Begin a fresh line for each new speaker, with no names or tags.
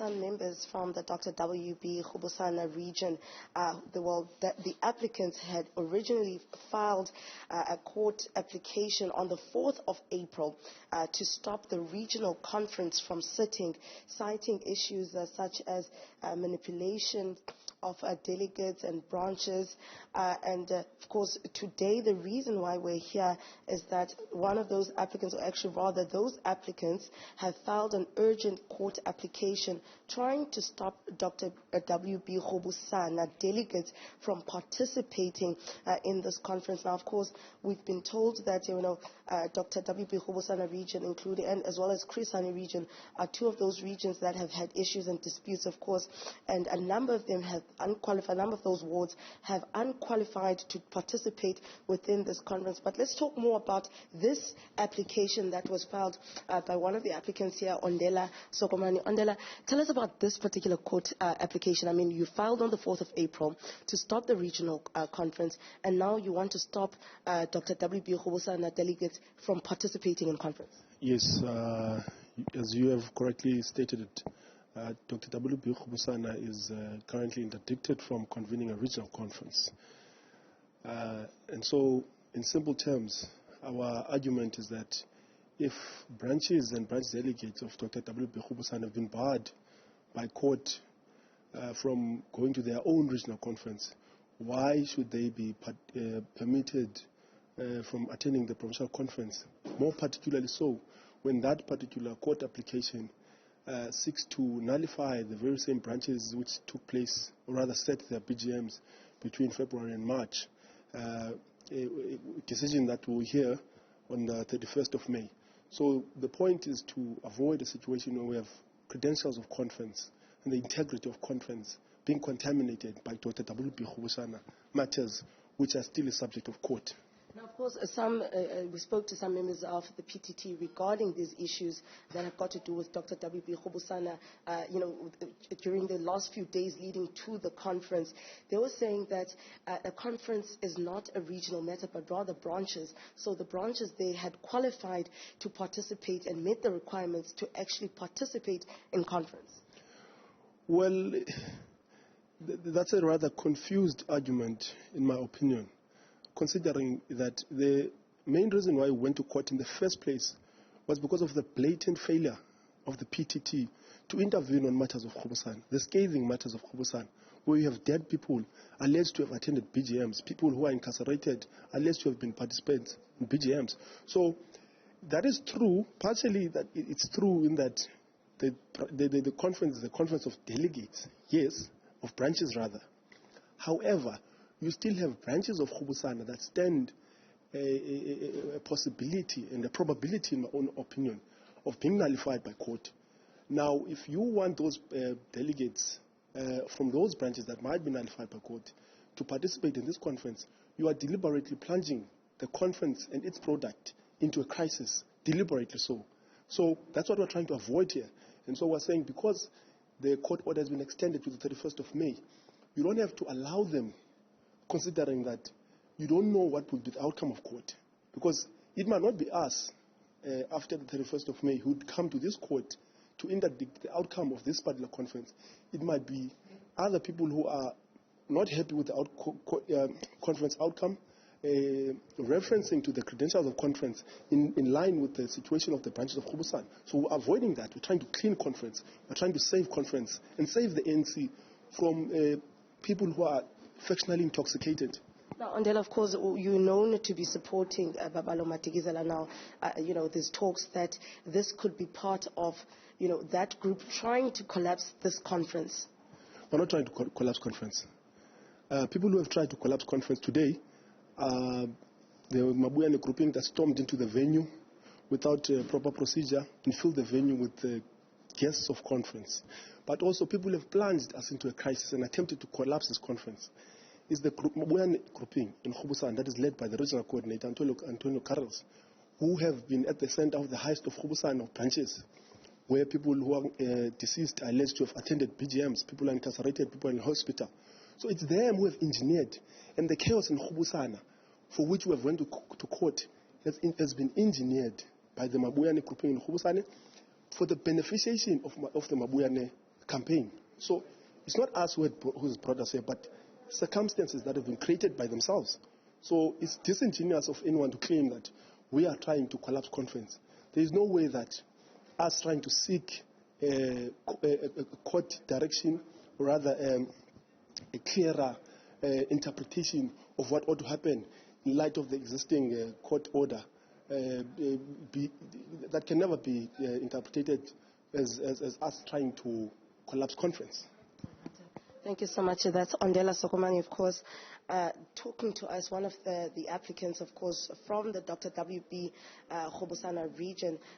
some members from the Dr WB Rubusana region. The applicants had originally filed a court application on the 4th of April to stop the regional conference from sitting, citing issues such as manipulation of delegates and branches. Of course, today the reason why we're here is that one of those applicants, or actually rather those applicants, have filed an urgent court application trying to stop Dr. WB Rubusana delegates from participating in this conference. Now, of course, we've been told that Dr. WB Rubusana region, including and as well as Chris Hani region, are two of those regions that have had issues and disputes, of course, and a number of them have unqualified. A number of those wards have unqualified to participate within this conference. But let's talk more about this application that was filed by one of the applicants here, Ondela Sokomani. Ondela, tell us about this particular court application. I mean, you filed on the 4th of April to stop the regional conference, and now you want to stop Dr. WB Rubusana delegates from participating in conference.
Yes, as you have correctly stated it, Dr. WB Rubusana is currently interdicted from convening a regional conference. And so, in simple terms, our argument is that if branches and branch delegates of Dr. WB Rubusana have been barred by court from going to their own regional conference, why should they be permitted from attending the provincial conference? More particularly so, when that particular court application seeks to nullify the very same branches which took place, or rather set their BGMs between February and March, a decision that we'll hear on the 31st of May. So the point is to avoid a situation where we have credentials of conference and the integrity of conference being contaminated by Dr. WB Rubusana matters which are still a subject of court.
Now, of course, we spoke to some members of the PTT regarding these issues that have got to do with Dr. WB Rubusana, during the last few days leading to the conference. They were saying that a conference is not a regional matter, but rather branches. So the branches, they had qualified to participate and met the requirements to actually participate in conference.
Well, that's a rather confused argument, in my opinion, considering that the main reason why we went to court in the first place was because of the blatant failure of the PTT to intervene on matters of Rubusana, the scathing matters of Rubusana, where you have dead people alleged to have attended BGMs, people who are incarcerated alleged to have been participants in BGMs. So that is true, partially that it's true in that the conference is a conference of delegates, yes, of branches rather. However, you still have branches of Rubusana that stand a possibility and a probability, in my own opinion, of being nullified by court. Now, if you want those delegates from those branches that might be nullified by court to participate in this conference, you are deliberately plunging the conference and its product into a crisis, deliberately so. So that's what we're trying to avoid here. And so we're saying because the court order has been extended to the 31st of May, you don't have to allow them, considering that you don't know what will be the outcome of court. Because it might not be us, after the 31st of May, who would come to this court to interdict the outcome of this particular conference. It might be other people who are not happy with the conference outcome, referencing to the credentials of conference in line with the situation of the branches of Rubusana. So we're avoiding that. We're trying to clean conference. We're trying to save conference and save the ANC from people who are factionally intoxicated.
Now, Ondela, of course, you're known to be supporting Babalo Madikizela now. There's talks that this could be part of, that group trying to collapse this conference.
We're not trying to collapse conference. People who have tried to collapse conference today, the Mabuyane grouping that stormed into the venue without proper procedure and filled the venue with the guests of conference. But also people have plunged us into a crisis and attempted to collapse this conference. It's the Mabuyane grouping in Rubusana that is led by the regional coordinator, Antonio Carlos, who have been at the center of the heist of Rubusana of branches, where people who are deceased are alleged to have attended BGMs, people are incarcerated, people are in hospital. So it's them who have engineered, and the chaos in Rubusana, for which we have went to court, has been engineered by the Mabuyane grouping in Rubusana for the beneficiation of the Mabuyane campaign. So it's not us who's brought us here, but circumstances that have been created by themselves. So it's disingenuous of anyone to claim that we are trying to collapse conference. There is no way that us trying to seek a court direction, or rather a clearer interpretation of what ought to happen in light of the existing court order, that can never be interpreted as us trying to collapse conference.
Thank you so much. That's Ondela Sokomani, of course, talking to us, one of the applicants, of course, from the Dr. WB Rubusana region.